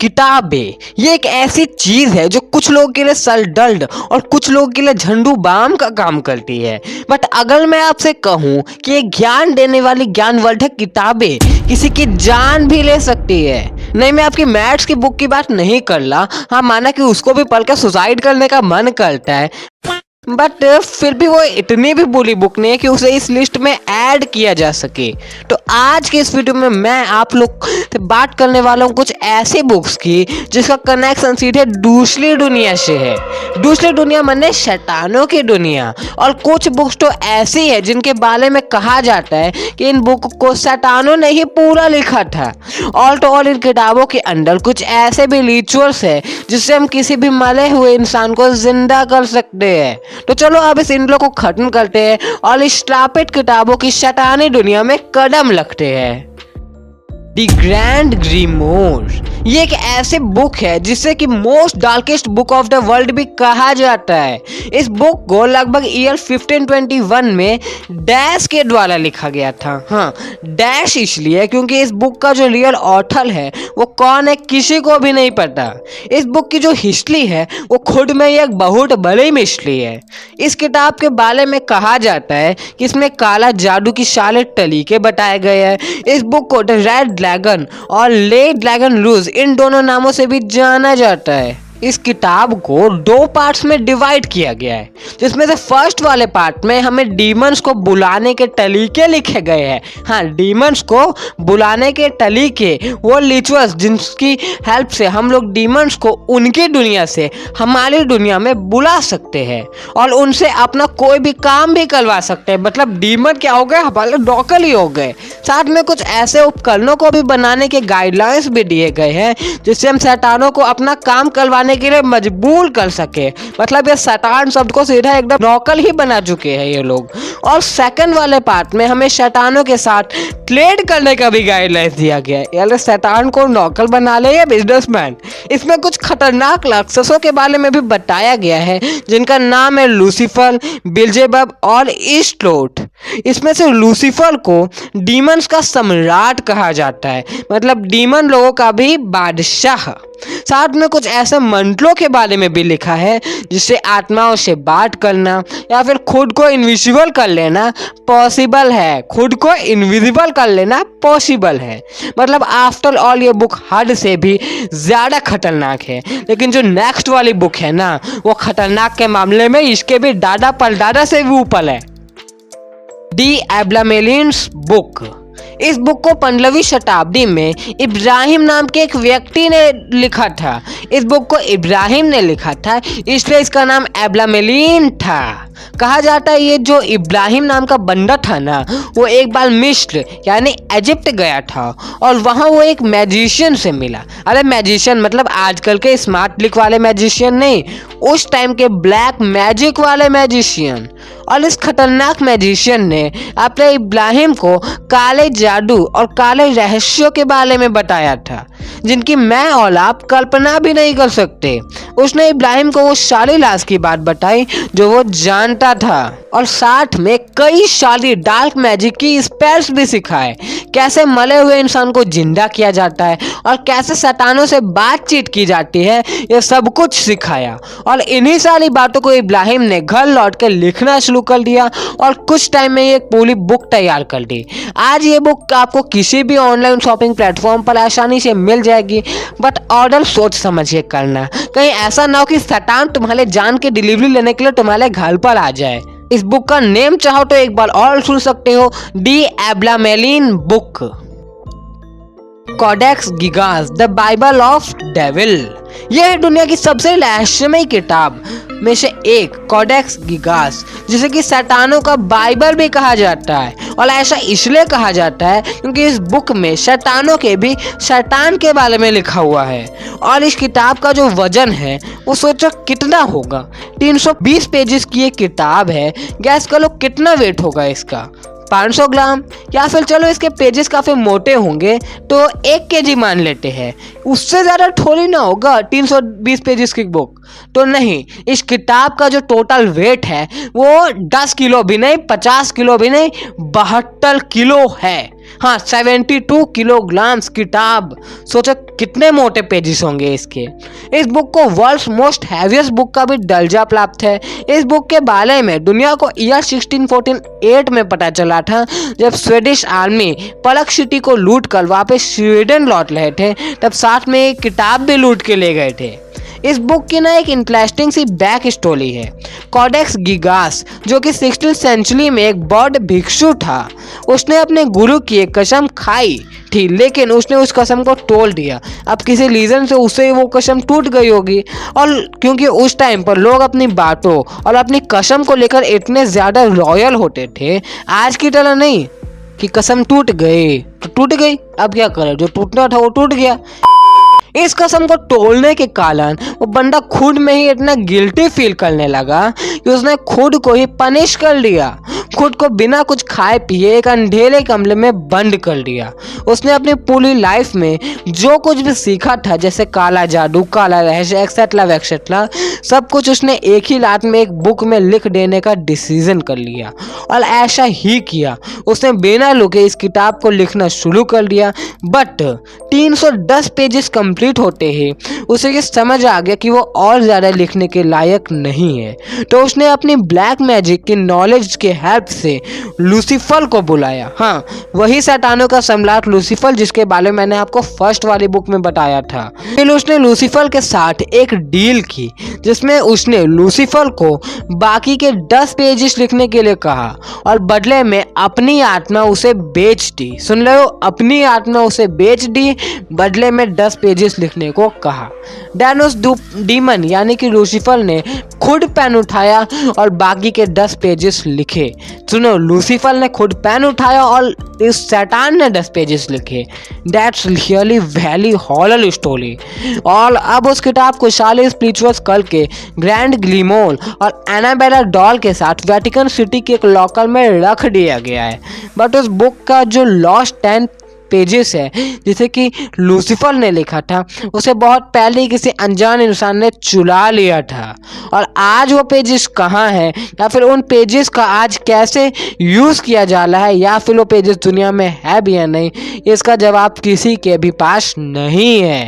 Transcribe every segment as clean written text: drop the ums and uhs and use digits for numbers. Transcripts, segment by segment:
किताबें ये एक ऐसी चीज है जो कुछ लोगों के लिए सरदर्द और कुछ लोगों के लिए झंडू बाम का काम करती है। बट अगर मैं आपसे कहूं कि ये ज्ञान देने वाली ज्ञानवर्धक किताबें किसी की जान भी ले सकती है। नहीं, मैं आपकी मैथ्स की बुक की बात नहीं कर रहा। हाँ, माना कि उसको भी पढ़कर सुसाइड करने का मन करता है, बट फिर भी वो इतनी भी बुरी बुक नहीं है कि उसे इस लिस्ट में ऐड किया जा सके। तो आज के इस वीडियो में मैं आप लोग से बात करने वाला हूँ कुछ ऐसी बुक्स की जिसका कनेक्शन सीधे दूसरी दुनिया से है। दूसरी दुनिया माने शैतानों की दुनिया। और कुछ बुक्स तो ऐसी है जिनके बारे में कहा जाता है कि इन बुक को शैतानों ने ही पूरा लिखा था। ऑल तो ऑल इन किताबों के अंदर कुछ ऐसे भी रिचुअल्स है जिससे हम किसी भी मरे हुए इंसान को जिंदा कर सकते हैं। तो चलो अब इस इंट्रो को खत्म करते हैं और इस श्रापित किताबों की शैतानी दुनिया में कदम रखते हैं। द ग्रैंड ग्रीमोर ये एक ऐसे बुक है जिसे कि most darkest book of the world भी कहा जाता है। इस बुक को लगभग ईयर 1521 में डैश के द्वारा लिखा गया था। हाँ, डैश इसलिए क्योंकि इस बुक का जो रियल ऑथर है वो कौन है किसी को भी नहीं पता। इस बुक की जो हिस्ट्री है वो खुद में एक बहुत बड़ी मिस्ट्री है। इस किताब के बारे में कहा जाता है कि इसमें काला जादू की सारे तरीके बताए गए हैं। इस बुक को द रेड ड्रैगन और ले ड्रैगन रूज इन दोनों नामों से भी जाना जाता है। इस किताब को दो पार्ट्स में डिवाइड किया गया है, जिसमें से फर्स्ट वाले पार्ट में हमें डीमंस को बुलाने के तरीके लिखे गए हैं। हाँ, डीमंस को बुलाने के तरीके, वो रिचुअल्स जिनकी हेल्प से हम लोग डीमंस को उनकी दुनिया से हमारी दुनिया में बुला सकते हैं और उनसे अपना कोई भी काम भी करवा सकते हैं। मतलब डीमन क्या हो गए, हमारे डॉक्टर ही हो गए। साथ में कुछ ऐसे उपकरणों को भी बनाने के गाइडलाइंस भी दिए गए हैं जिससे हम शैतानों को अपना काम करवाने के लिए मजबूर कर सके। मतलब ये शैतान शब्द को सीधा एकदम नौकर ही बना चुके हैं ये लोग। और सेकंड वाले पार्ट में हमें शैतानों के साथ ट्रेड करने का भी गाइडलाइंस दिया गया है, यानी शैतान को नौकर बना ले या बिजनेसमैन। इसमें कुछ खतरनाक राक्षसों के बारे में भी बताया गया है जिनका नाम है लूसीफर, बिल्जेबब और ईस्टलोट। इसमें से लूसीफर को डीमंस का सम्राट कहा जाता है, मतलब डीमन लोगों का भी बादशाह। साथ में कुछ ऐसे मंत्रों के बारे में भी लिखा है जिससे आत्माओं से बात करना या फिर खुद को इनविजिबल कर लेना पॉसिबल है। खुद को इनविजिबल कर लेना पॉसिबल है। मतलब आफ्टर ऑल ये बुक हद से भी ज़्यादा खतरनाक है। लेकिन जो नेक्स्ट वाली बुक है ना, वो खतरनाक के मामले में इसके भी दादा परदादा से भी ऊपर है। दी एब्लामेलिन्स बुक। इस बुक को 15वीं शताब्दी में इब्राहिम नाम के एक व्यक्ति ने लिखा था। इस बुक को इब्राहिम ने लिखा था, इसलिए इसका नाम एब्लामेलिन था। कहा जाता है ये जो इब्राहिम नाम का बंदा था ना, वो एक बार मिस्र यानी इजिप्ट गया था और वहाँ वो एक मैजिशियन से मिला। अरे मैजिशियन मतलब आजकल के स्मार्ट लिक वाले मैजिशियन नहीं, उस टाइम के ब्लैक मैजिक वाले मैजिशियन। और इस खतरनाक मैजिशियन ने अपने इब्राहिम को काले जादू और काले रहस्यों के बारे में बताया था जिनकी मैं और आप कल्पना भी नहीं कर सकते। उसने इब्राहिम को वो सारी लाश की बात बताई जो वो जानता था और साथ में कई सारी डार्क मैजिक की स्पेल्स भी सिखाए। कैसे मरे हुए इंसान को जिंदा किया जाता है और कैसे शैतानों से बातचीत की जाती है, ये सब कुछ सिखाया। और इन्हीं सारी बातों को इब्राहिम ने घर लौट के लिखना शुरू कर दिया और कुछ टाइम में ये पूरी बुक तैयार कर दी। आज ये बुक आपको किसी भी ऑनलाइन शॉपिंग प्लेटफॉर्म पर आसानी से मिल जाएगी, बट ऑर्डर सोच समझ के करना। कहीं ऐसा ना हो कि शैतान तुम्हारे जान की डिलीवरी लेने के लिए तुम्हारे घर पर आ जाए। इस बुक का नेम चाहो तो एक बार और सुन सकते हो, the Abramelin book. Codex Gigas the Bible of devil. यह है दुनिया की सबसे रहस्यमयी किताब में से एक, कोडेक्स गिगास, जिसे कि शैतानों का बाइबल भी कहा जाता है। और ऐसा इसलिए कहा जाता है क्योंकि इस बुक में शैतानों के भी शैतान के बारे में लिखा हुआ है। और इस किताब का जो वजन है वो सोचो कितना होगा। 320 पेजेस की ये किताब है। गैस करो कितना वेट होगा इसका, 500 ग्राम, या फिर चलो इसके पेजेस काफ़ी मोटे होंगे तो 1 kg मान लेते हैं। उससे ज़्यादा थोड़ी ना होगा 320 पेजेस की बुक तो नहीं। इस किताब का जो टोटल वेट है वो 10 किलो भी नहीं, 50 किलो भी नहीं, 72 किलो है। हाँ 72 किलोग्राम किताब, सोचो कितने मोटे पेजेस होंगे इसके। इस बुक को वर्ल्ड्स मोस्ट हैवीएस्ट बुक का भी दर्जा प्राप्त है। इस बुक के बारे में दुनिया को ईयर 1648 में पता चला था, जब स्वीडिश आर्मी पलक सिटी को लूट कर वापस स्वीडन लौट रहे थे, तब साथ में एक किताब भी लूट के ले गए थे। इस बुक की ना एक इंटरेस्टिंग सी बैक स्टोरी है। कोडेक्स गिगास, जो कि 16th सेंचुरी में एक बौद्ध भिक्षु था, उसने अपने गुरु की एक कसम खाई थी, लेकिन उसने उस कसम को तोड़ दिया। अब किसी रीज़न से उससे वो कसम टूट गई होगी, और क्योंकि उस टाइम पर लोग अपनी बातों और अपनी कसम को लेकर इतने ज़्यादा रॉयल होते थे, आज की तरह नहीं कि कसम टूट गई तो टूट गई, अब क्या करें, जो टूटना था वो टूट गया। इस कसम को तोड़ने के कारण वो बंदा खुद में ही इतना गिल्टी फील करने लगा कि उसने खुद को ही पनिश कर लिया। खुद को बिना कुछ खाए पिए एक अंधेरे कमरे में बंद कर दिया। उसने अपनी पूरी लाइफ में जो कुछ भी सीखा था, जैसे काला जादू, काला रहस्य एक्सेट्रा वैक्सेट्रा, सब कुछ उसने एक ही रात में एक बुक में लिख देने का डिसीजन कर लिया, और ऐसा ही किया। उसने बिना रुके इस किताब को लिखना शुरू कर दिया। बट 310 पेजेस कंप्लीट होते ही उसे ये समझ आ गया कि वो और ज़्यादा लिखने के लायक नहीं है, तो उसने अपनी ब्लैक मैजिक की नॉलेज के हेल्प से लूसीफर को बुलाया। हाँ, वही शैतानों का सम्राट लूसीफर, जिसके बारे में मैंने आपको फर्स्ट वाली बुक में बताया था। फिर उसने लूसीफर के साथ एक डील की, जिसमें उसने लूसीफर को बाकी के 10 पेजेस लिखने के लिए कहा, और बदले में अपनी आत्मा उसे बेच दी। सुन लो, अपनी आत्मा उसे बेच दी, बदले में 10 पेजेस लिखने को कहा। डेनोस डीमन यानी कि लूसीफर ने खुद पेन उठाया और बाकी के 10 पेजेस लिखे। सुनो, लूसीफर ने खुद पेन उठाया और इस शैतान ने 10 पेजेस लिखे। That's really very horror story. और अब उस किताब को साले स्पिरिचुअल्स करके ग्रैंड ग्लिमोल और एनाबेला डॉल के साथ वेटिकन सिटी के एक लॉकर में रख दिया गया है। बट उस बुक का जो लॉस्ट 10 पेजेस है, जिसे कि लूसीफर ने लिखा था, उसे बहुत पहले किसी अनजान इंसान ने चुरा लिया था। और आज वो पेजेस कहाँ हैं, या फिर उन पेजेस का आज कैसे यूज़ किया जा रहा है, या फिर वो पेजेस दुनिया में है भी या नहीं, इसका जवाब किसी के भी पास नहीं है।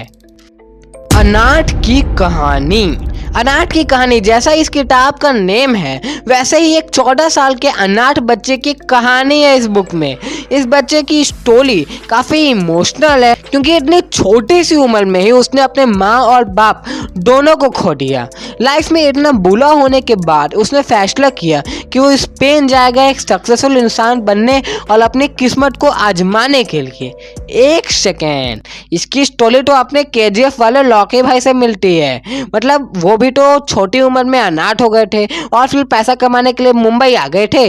अनाथ की कहानी। अनाथ की कहानी जैसा इस किताब का नेम है, वैसे ही एक 14 साल के अनाथ बच्चे की कहानी है इस बुक में। इस बच्चे की स्टोरी काफ़ी इमोशनल है, क्योंकि इतनी छोटी सी उम्र में ही उसने अपने माँ और बाप दोनों को खो दिया। लाइफ में इतना बुरा होने के बाद उसने फैसला किया कि वो स्पेन जाएगा एक सक्सेसफुल इंसान बनने और अपनी किस्मत को आजमाने के लिए। एक सेकेंड, इसकी स्टोरी तो अपने KGF वाले लॉकी भाई से मिलती है। मतलब वो भी तो छोटी उम्र में अनाथ हो गए थे और फिर पैसा कमाने के लिए मुंबई आ गए थे।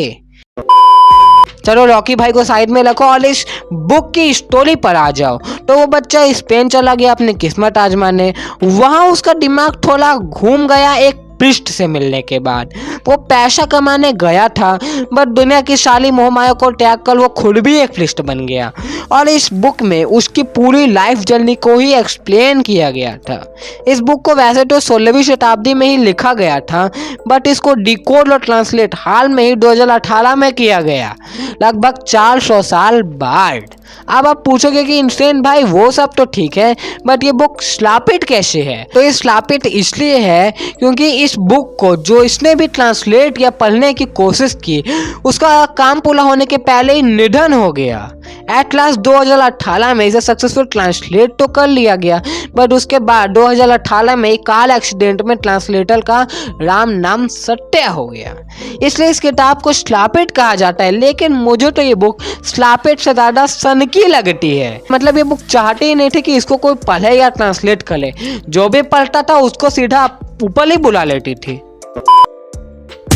चलो रॉकी भाई को साइड में रखो और इस बुक की स्टोरी पर आ जाओ। तो वो बच्चा स्पेन चला गया अपनी किस्मत आजमाने। वहाँ उसका दिमाग थोड़ा घूम गया एक पृष्ठ से मिलने के बाद। वो पैसा कमाने गया था, बट दुनिया की सारी मोहमाया को त्याग कर वो खुद भी एक पृष्ठ बन गया। और इस बुक में उसकी पूरी लाइफ जर्नी को ही एक्सप्लेन किया गया था। इस बुक को वैसे तो 16वीं शताब्दी में ही लिखा गया था, बट इसको डिकोड और ट्रांसलेट हाल में ही 2018 में किया गया, लगभग 400 साल बाद। अब आप पूछोगे कि इंसेन भाई वो सब तो ठीक है, बट ये बुक स्लापिट कैसे है? तो ये स्लापिट इसलिए है क्योंकि इस बुक को जो इसने भी ट्रांसलेट या पढ़ने की कोशिश की, उसका काम पूरा होने के पहले ही निधन हो गया। एट लास्ट 2018 में इसे सक्सेसफुल ट्रांसलेट तो कर लिया गया, बट उसके बाद 2018 में कार एक्सीडेंट में ट्रांसलेटर का राम नाम सत्या हो गया। इसलिए इस किताब को स्लापिट कहा जाता है, लेकिन मुझे तो ये बुक स्लापिट से ज़्यादा सनकी लगती है। मतलब ये बुक चाहते ही नहीं थे कि इसको कोई पढ़े या ट्रांसलेट करे, जो भी पढ़ता था उसको सीधा ऊपर ही बुला लेती थी।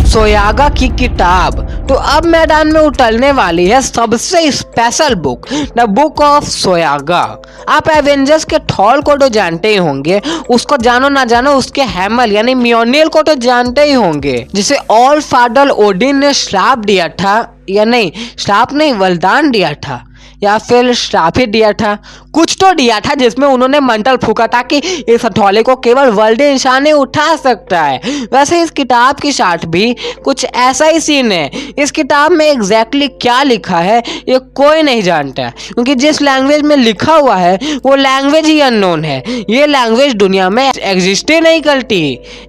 सोयागा की किताब। तो अब मैदान में उतरने वाली है सबसे special book, the book of Soyga. आप एवेंजर्स के थॉर को तो जानते ही होंगे, उसको जानो ना जानो उसके हैमर यानी म्योनिल को तो जानते ही होंगे, जिसे ऑल फादर ओडिन ने श्राप दिया था, या नहीं श्राप नहीं वरदान दिया था या फिर श्राप ही दिया था, कुछ तो दिया था जिसमें उन्होंने मंटल फूका था कि इस हथौले को केवल वर्ल्ड इंसान ही उठा सकता है। वैसे इस किताब की साथ भी कुछ ऐसा ही सीन है। इस किताब में एग्जैक्टली क्या लिखा है ये कोई नहीं जानता, क्योंकि जिस लैंग्वेज में लिखा हुआ है वो लैंग्वेज ही अननोन है। ये लैंग्वेज दुनिया में एग्जिस्ट ही नहीं करती।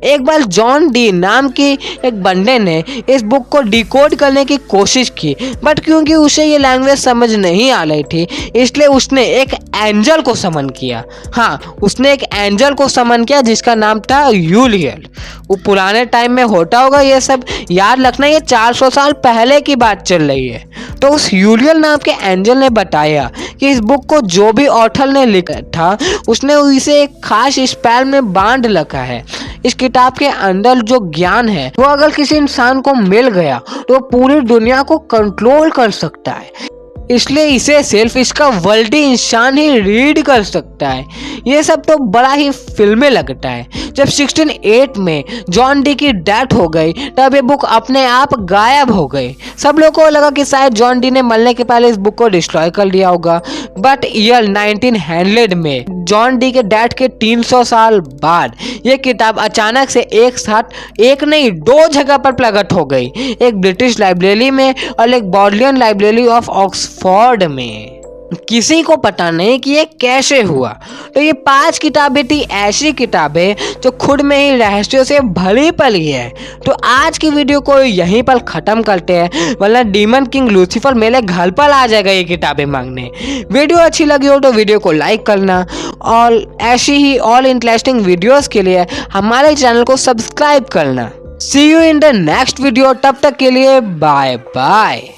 एक बार जॉन डी नाम की एक बंदे ने इस बुक को डिकोड करने की कोशिश की, बट क्योंकि उसे ये लैंग्वेज समझ नहीं आ रही थी इसलिए उसने एक एंजल को समन किया। हाँ, उसने एक एंजल को समन किया जिसका नाम था यूलियल। वो पुराने टाइम में होता होगा ये सब, याद रखना ये 400 साल पहले की बात चल रही है। तो उस यूलियल नाम के एंजल ने बताया कि इस बुक को जो भी ऑथर ने लिखा था उसने इसे एक खास स्पेल में बांध रखा है। इस किताब के अंदर जो ज्ञान है वो अगर किसी इंसान को मिल गया तो वो पूरी दुनिया को कंट्रोल कर सकता है, इसलिए इसे सिर्फ इसका वर्ल्ड इंसान ही रीड कर सकता है। ये सब तो बड़ा ही फिल्मी लगता है। जब 1608 में जॉन डी की डेथ हो गई तब ये बुक अपने आप गायब हो गई। सब लोगों को लगा कि शायद जॉन डी ने मरने के पहले इस बुक को डिस्ट्रॉय कर दिया होगा, बट ईयर 1900 में जॉन डी के डेथ के 300 साल बाद ये किताब अचानक से एक साथ एक नहीं 2 जगह पर प्रकट हो गई, एक ब्रिटिश लाइब्रेरी में और एक बॉडलियन लाइब्रेरी ऑफ ऑक्सफोर्ड में। किसी को पता नहीं कि ये कैसे हुआ। तो ये 5 किताबें थी ऐसी किताबें जो खुद में ही रहस्यों से भरी पली है। तो आज की वीडियो को यहीं पर ख़त्म करते हैं, वरना डीमन किंग लूसीफर मेरे घर पर आ जाएगा ये किताबें मांगने। वीडियो अच्छी लगी हो तो वीडियो को लाइक करना और ऐसी ही ऑल इंटरेस्टिंग वीडियोस के लिए हमारे चैनल को सब्सक्राइब करना। See you in the next video, तब तक के लिए बाय बाय।